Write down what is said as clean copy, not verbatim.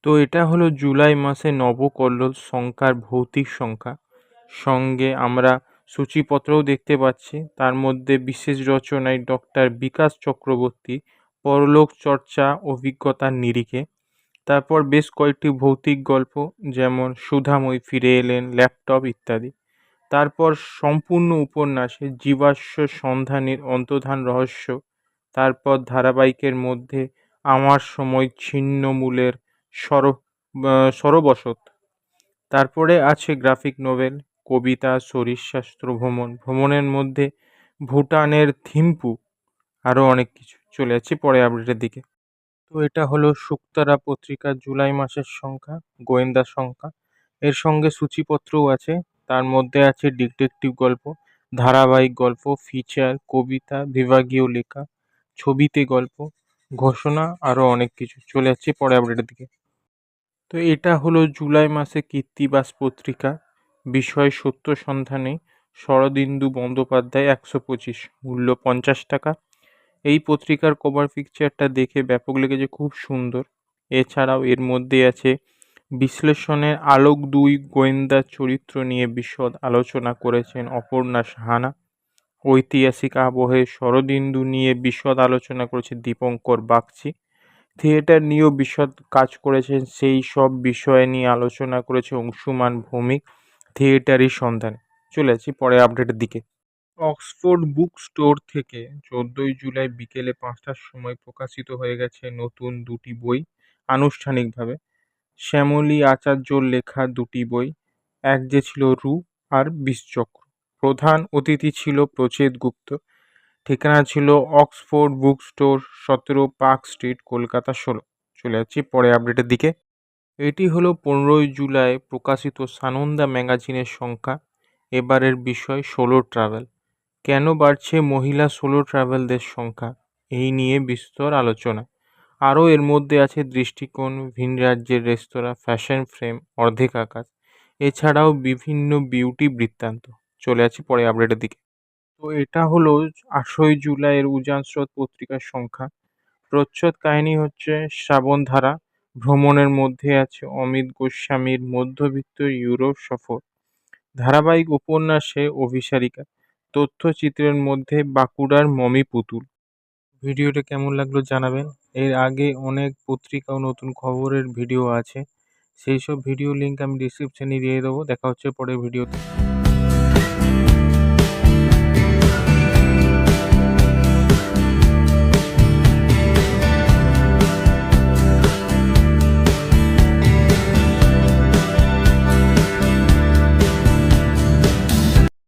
তো এটা হলো জুলাই মাসে নবকল্লোল সংখ্যার ভৌতিক সংখ্যা। সঙ্গে আমরা সূচিপত্রও দেখতে পাচ্ছি। তার মধ্যে বিশেষ রচনায় ডক্টর বিকাশ চক্রবর্তী পরলোক চর্চা অভিজ্ঞতার নিরিখে। তারপর বেশ কয়েকটি ভৌতিক গল্প, যেমন সুধাময়ী ফিরে এলেন, ল্যাপটপ ইত্যাদি। তারপর সম্পূর্ণ উপন্যাসে জীবাশ্ম সন্ধানের অন্তর্ধান রহস্য। তারপর ধারাবাহিকের মধ্যে আমার সময় ছিন্নমূলের সর সরবসত। তারপরে আছে গ্রাফিক নোভেল, কবিতা, শরীরশাস্ত্র, ভ্রমণের মধ্যে ভুটানের থিম্পু, আরও অনেক কিছু। চলে যাচ্ছি পরে আপডেটের দিকে। তো এটা হলো শুকতারা পত্রিকার জুলাই মাসের সংখ্যা, গোয়েন্দা সংখ্যা। এর সঙ্গে সূচিপত্রও আছে। তার মধ্যে আছে ডিটেকটিভ গল্প, ধারাবাহিক গল্প, ফিচার, কবিতা, বিভাগীয় লেখা, ছবিতে গল্প, ঘোষণা, আরও অনেক কিছু। চলে যাচ্ছি পরে আপডেটের দিকে। তো এটা হলো জুলাই মাসে কীর্তিবাস পত্রিকা, বিষয় সত্য সন্ধানে, শরদিন্দু বন্দ্যোপাধ্যায়, 125, মূল্য 50 টাকা। এই পত্রিকার কভার পিকচারটা দেখে ব্যাপক লেগেছে, খুব সুন্দর। এছাড়াও এর মধ্যে আছে বিশ্লেষণের আলোক, দুই গোয়েন্দা চরিত্র নিয়ে বিশদ আলোচনা করেছেন অপর্ণা সাহানা। ঐতিহাসিক আবহে শরদিন্দু নিয়ে বিশদ আলোচনা করেছে দীপঙ্কর বাগচি। থিয়েটার নিয়েও বিশদ কাজ করেছেন, সেই সব বিষয় নিয়ে আলোচনা করেছে অংশুমান ভৌমিক থিয়েটারি সন্ধানে। চলে যাচ্ছি পরে আপডেটের দিকে। অক্সফোর্ড বুক স্টোর থেকে 14ই জুলাই বিকেলে 5টার সময় প্রকাশিত হয়ে গেছে নতুন দুটি বই আনুষ্ঠানিকভাবে। শ্যামলী আচার্যর লেখা দুটি বই, এক যে ছিল রু আর বিষচক্র। প্রধান অতিথি ছিল প্রচেত গুপ্ত। ঠিকানা ছিল Oxford book store, 17 park street, Kolkata 16। চলে যাচ্ছি পরে আপডেটের দিকে। এটি হলো 15ই জুলাই প্রকাশিত সানন্দা ম্যাগাজিনের সংখ্যা। এবারের বিষয় সোলো ট্রাভেল। কেন বাড়ছে মহিলা সোলো ট্রাভেলদের সংখ্যা, এই নিয়ে বিস্তর আলোচনা। আরও এর মধ্যে আছে দৃষ্টিকোণ, ভিন রাজ্যের রেস্তোরাঁ, ফ্যাশন ফ্রেম, অর্ধেক আকাশ, এছাড়াও বিভিন্ন বিউটি বৃত্তান্ত। চলে যাচ্ছি পরে আপডেটের দিকে। তো এটা হলো 8ই জুলাইয়ের উজান স্রোত পত্রিকার সংখ্যা। প্রচ্ছদ কাহিনী হচ্ছে শ্রাবণধারা। ভ্রমণের মধ্যে আছে অমিত গোস্বামীর মধ্যবিত্ত ইউরোপ সফর। ধারাবাহিক উপন্যাসে অভিসারিকা। তথ্যচিত্রের মধ্যে বাঁকুড়ার মমি পুতুল। ভিডিওটা কেমন লাগলো জানাবেন। এর আগে অনেক পত্রিকা ও নতুন খবরের ভিডিও আছে, সেই সব ভিডিও লিঙ্ক আমি ডিসক্রিপশনে দিয়ে দেবো। দেখা হচ্ছে পরের ভিডিওতে।